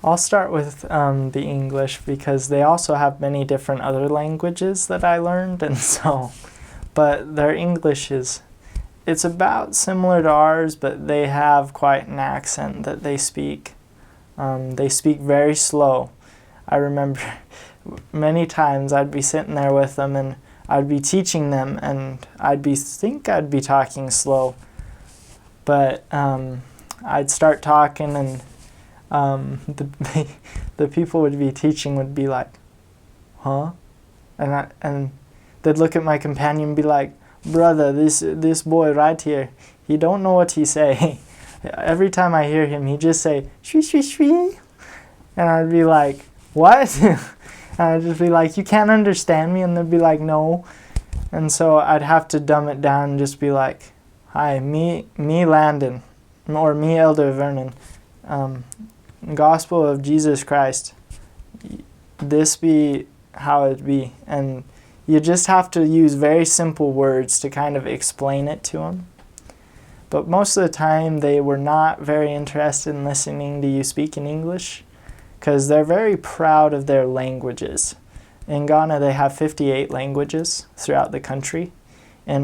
I'll start with the English because they also have many different other languages that I learned, and so, but their English it's about similar to ours, but they have quite an accent that they speak. They speak very slow. I remember many times I'd be sitting there with them and I'd be teaching them and I'd be talking slow, but I'd start talking and the people would be teaching would be like, huh? And they'd look at my companion and be like, brother, this boy right here, he don't know what he say. Every time I hear him, he just say, shwee, shwee, shwee. And I'd be like, what? And I'd just be like, you can't understand me? And they'd be like, no. And so I'd have to dumb it down and just be like, hi, me Landon, or me Elder Vernon, Gospel of Jesus Christ, this be how it be. And you just have to use very simple words to kind of explain it to them. But most of the time they were not very interested in listening to you speak in English because they're very proud of their languages. In Ghana they have 58 languages throughout the country. In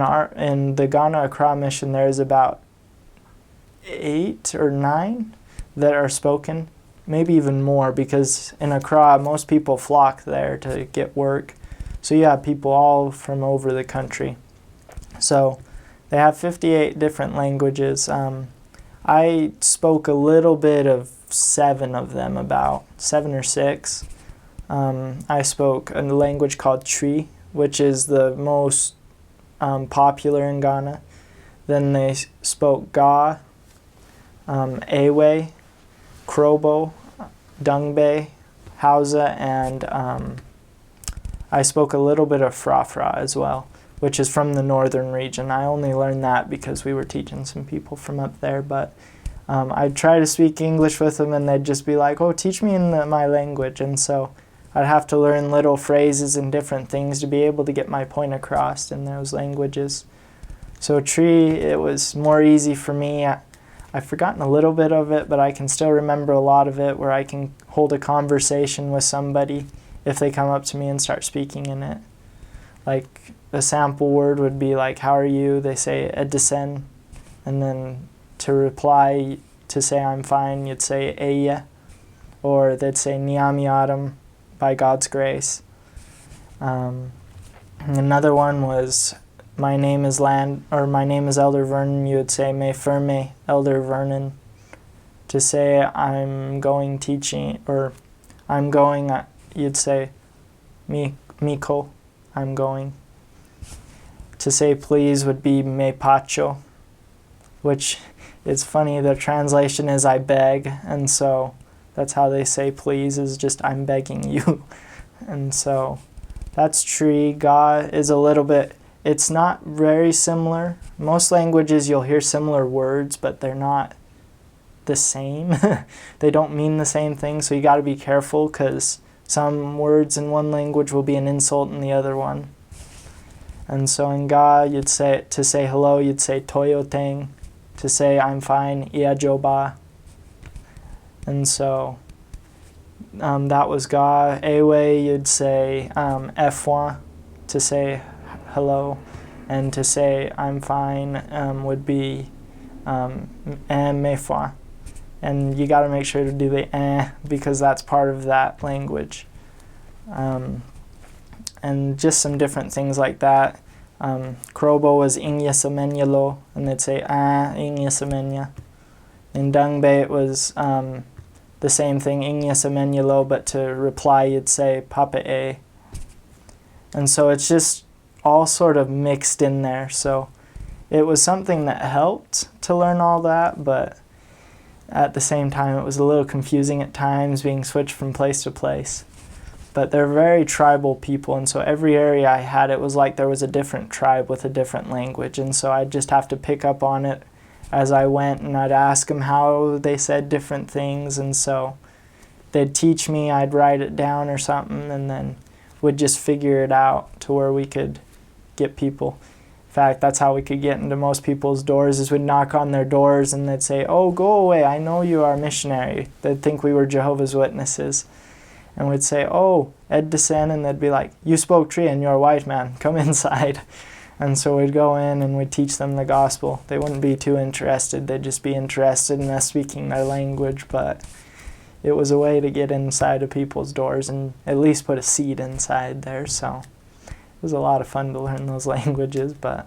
the Ghana Accra mission there is about 8 or 9 that are spoken, maybe even more, because in Accra most people flock there to get work. So you have people all from over the country. So they have 58 different languages. I spoke a little bit of 7 of them, about 7 or 6. I spoke a language called Twi, which is the most popular in Ghana. Then they spoke Ga, Ewe, Krobo, Dungbe, Hausa, and I spoke a little bit of Frafra as well, which is from the northern region. I only learned that because we were teaching some people from up there, but I'd try to speak English with them and they'd just be like, oh, teach me in my language. And so I'd have to learn little phrases and different things to be able to get my point across in those languages. So Tree, it was more easy for me. I've forgotten a little bit of it, but I can still remember a lot of it, where I can hold a conversation with somebody if they come up to me and start speaking in it. Like a sample word would be like, how are you? They say edisen, and then to reply, to say I'm fine, you'd say eya, or they'd say niami adam, by God's grace. Another one was, my name is Elder Vernon, you would say me firme Elder Vernon. To say I'm going teaching, or I'm going, you'd say Miko, I'm going. To say please would be me pacho, which is funny, the translation is I beg, and so that's how they say please, is just I'm begging you. And so that's Tree. Ga is a little bit, it's not very similar. Most languages you'll hear similar words, but they're not the same. They don't mean the same thing, so you got to be careful, because some words in one language will be an insult in the other one. And so in Ga, you'd say, to say hello, you'd say toyo teng. To say I'm fine, ia joba. And so that was Ga. Ewe, you'd say efwa, to say hello. And to say I'm fine would be mefwa. And you got to make sure to do the because that's part of that language. And just some different things like that. Krobo was Inya Semenyalo, and they'd say Inya Semenya. In Dungbe it was the same thing, Inya Semenyalo, but to reply you'd say Papa E. And so it's just all sort of mixed in there. So it was something that helped to learn all that, but at the same time it was a little confusing at times, being switched from place to place. But they're very tribal people, and so every area I had, it was like there was a different tribe with a different language, and so I'd just have to pick up on it as I went, and I'd ask them how they said different things, and so they'd teach me, I'd write it down or something, and then would just figure it out to where we could get people. fact, that's how we could get into most people's doors, is we'd knock on their doors and they'd say, "Oh, go away, I know you are a missionary." They'd think we were Jehovah's Witnesses. And we'd say, "Oh, Ed Desen," and they'd be like, "You spoke Tree and you're a white man, come inside." And so we'd go in and we'd teach them the gospel. They wouldn't be too interested, they'd just be interested in us speaking their language, but it was a way to get inside of people's doors and at least put a seed inside there, so it was a lot of fun to learn those languages, but